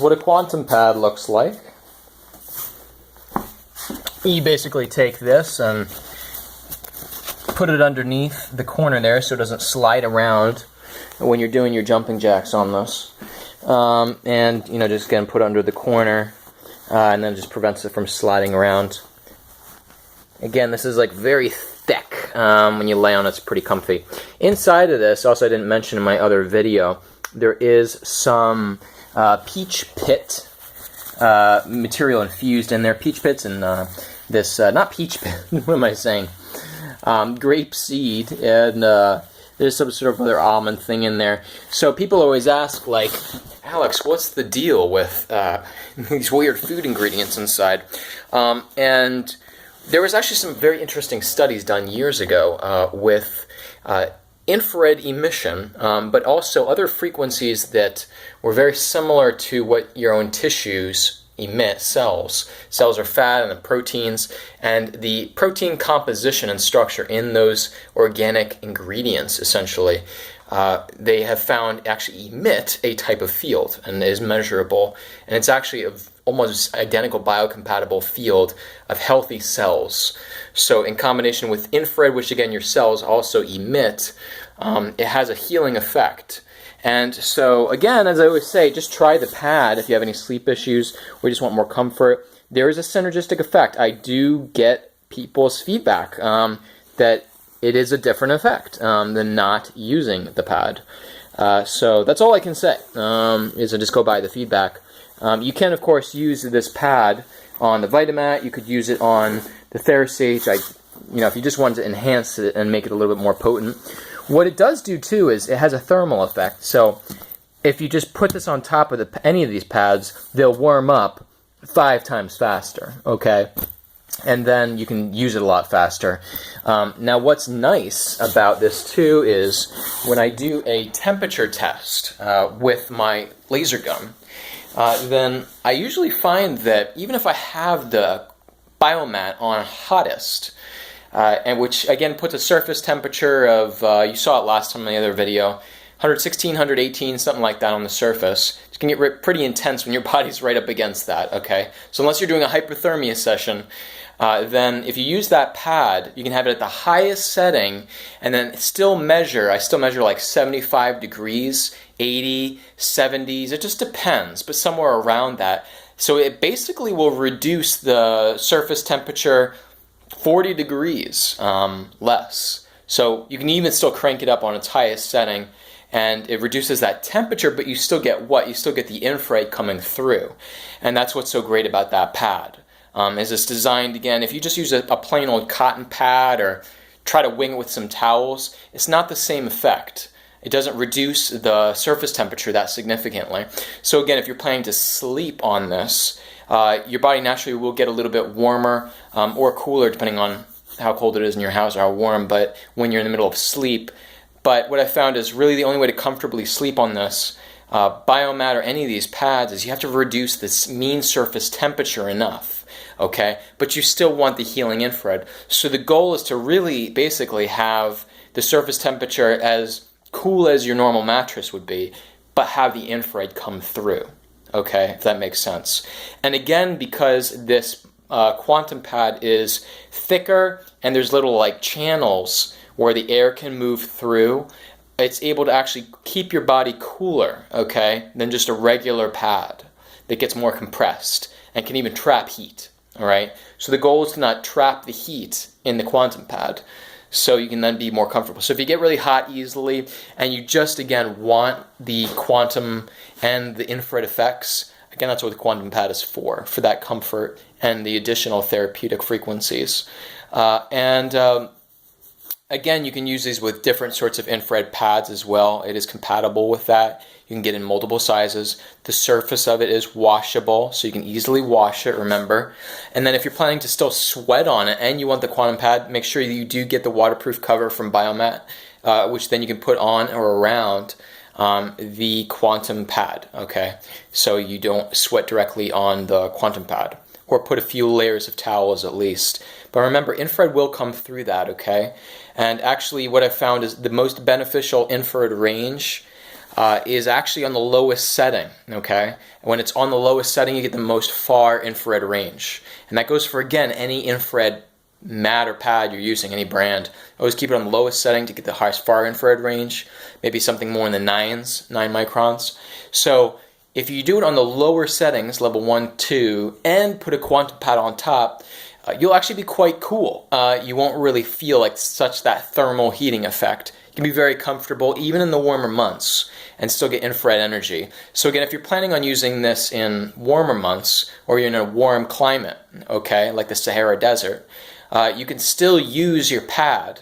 what a quantum pad looks like. You basically take this and put it underneath the corner there so it doesn't slide around when you're doing your jumping jacks on this. And just again put it under the corner, and then just prevents it from sliding around. Again, this is like very thick. When you lay on it, it's pretty comfy. Inside of this, also I didn't mention in my other video, there is some peach pit material infused in there. Peach pits and this, not peach pit, what am I saying? Grape seed, and there's some sort of other almond thing in there. So people always ask, like, Alex, what's the deal with these weird food ingredients inside? And there was actually some very interesting studies done years ago with infrared emission, but also other frequencies that were very similar to what your own tissues emit. Cells are fat and the proteins, and the protein composition and structure in those organic ingredients, essentially, they have found actually emit a type of field and is measurable, and it's actually a almost identical biocompatible field of healthy cells. So in combination with infrared, which again your cells also emit, it has a healing effect. And so, again, as I always say, just try the pad if you have any sleep issues or you just want more comfort. There is a synergistic effect. I do get people's feedback that it is a different effect than not using the pad. So that's all I can say, is to just go by the feedback. You can, of course, use this pad on the Biomat. You could use it on the TheraSage. If you just wanted to enhance it and make it a little bit more potent. What it does do, too, is it has a thermal effect. So if you just put this on top of any of these pads, they'll warm up 5 times faster, okay? And then you can use it a lot faster. Now, what's nice about this, too, is when I do a temperature test with my laser gun, then I usually find that even if I have the Biomat on hottest, and which again puts a surface temperature of, you saw it last time in the other video, 116, 118, something like that on the surface. It can get pretty intense when your body's right up against that, okay? So unless you're doing a hyperthermia session, then if you use that pad, you can have it at the highest setting and then still measure. I still measure like 75 degrees, 80, 70s. It just depends, but somewhere around that. So it basically will reduce the surface temperature 40 degrees less. So you can even still crank it up on its highest setting, and it reduces that temperature, but you still get what? You still get the infrared coming through. And that's what's so great about that pad. Is it's designed, again, if you just use a plain old cotton pad or try to wing it with some towels, it's not the same effect. It doesn't reduce the surface temperature that significantly. So again, if you're planning to sleep on this, your body naturally will get a little bit warmer or cooler depending on how cold it is in your house or how warm, but when you're in the middle of sleep. But what I found is really the only way to comfortably sleep on this Biomat or any of these pads is you have to reduce this mean surface temperature enough, okay? But you still want the healing infrared. So the goal is to really basically have the surface temperature as cool as your normal mattress would be, but have the infrared come through, okay, if that makes sense. And again, because this quantum pad is thicker and there's little like channels where the air can move through, it's able to actually keep your body cooler, okay, than just a regular pad that gets more compressed and can even trap heat, all right? So the goal is to not trap the heat in the quantum pad, so you can then be more comfortable. So if you get really hot easily and you just, again, want the quantum and the infrared effects, again, that's what the quantum pad is for that comfort and the additional therapeutic frequencies. Again, you can use these with different sorts of infrared pads as well. It is compatible with that. You can get in multiple sizes. The surface of it is washable, so you can easily wash it, remember. And then if you're planning to still sweat on it and you want the quantum pad, make sure you do get the waterproof cover from Biomat, which then you can put on or around the quantum pad, okay? So you don't sweat directly on the quantum pad, or put a few layers of towels at least. But remember, infrared will come through that, okay? And actually what I found is the most beneficial infrared range is actually on the lowest setting, okay? And when it's on the lowest setting, you get the most far infrared range. And that goes for, again, any infrared mat or pad you're using, any brand. Always keep it on the lowest setting to get the highest far infrared range, maybe something more in the 9 microns. So if you do it on the lower settings, level 1, 2, and put a quantum pad on top, you'll actually be quite cool. You won't really feel like such that thermal heating effect. You can be very comfortable even in the warmer months and still get infrared energy. So again, if you're planning on using this in warmer months or you're in a warm climate, okay, like the Sahara Desert, you can still use your pad.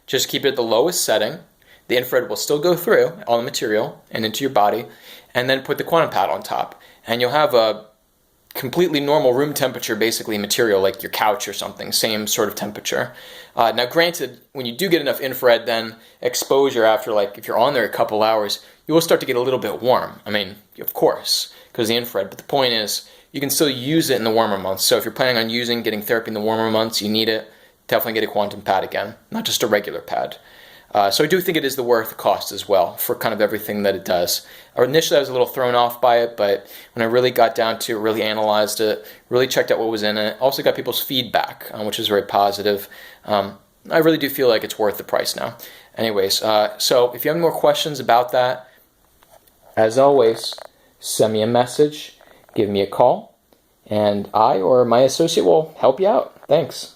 Just keep it at the lowest setting. The infrared will still go through all the material and into your body, and then put the quantum pad on top. And you'll have a completely normal room temperature, basically, material like your couch or something, same sort of temperature. Now granted, when you do get enough infrared, then exposure after, like, if you're on there a couple hours, you will start to get a little bit warm. I mean, of course, because of the infrared, but the point is, you can still use it in the warmer months. So if you're planning on getting therapy in the warmer months, you need it, definitely get a quantum pad again, not just a regular pad. So I do think it is worth the cost as well for kind of everything that it does. Initially, I was a little thrown off by it, but when I really got down to it, really analyzed it, really checked out what was in it, also got people's feedback, which is very positive. I really do feel like it's worth the price now. Anyways, so if you have any more questions about that, as always, send me a message, give me a call, and I or my associate will help you out. Thanks.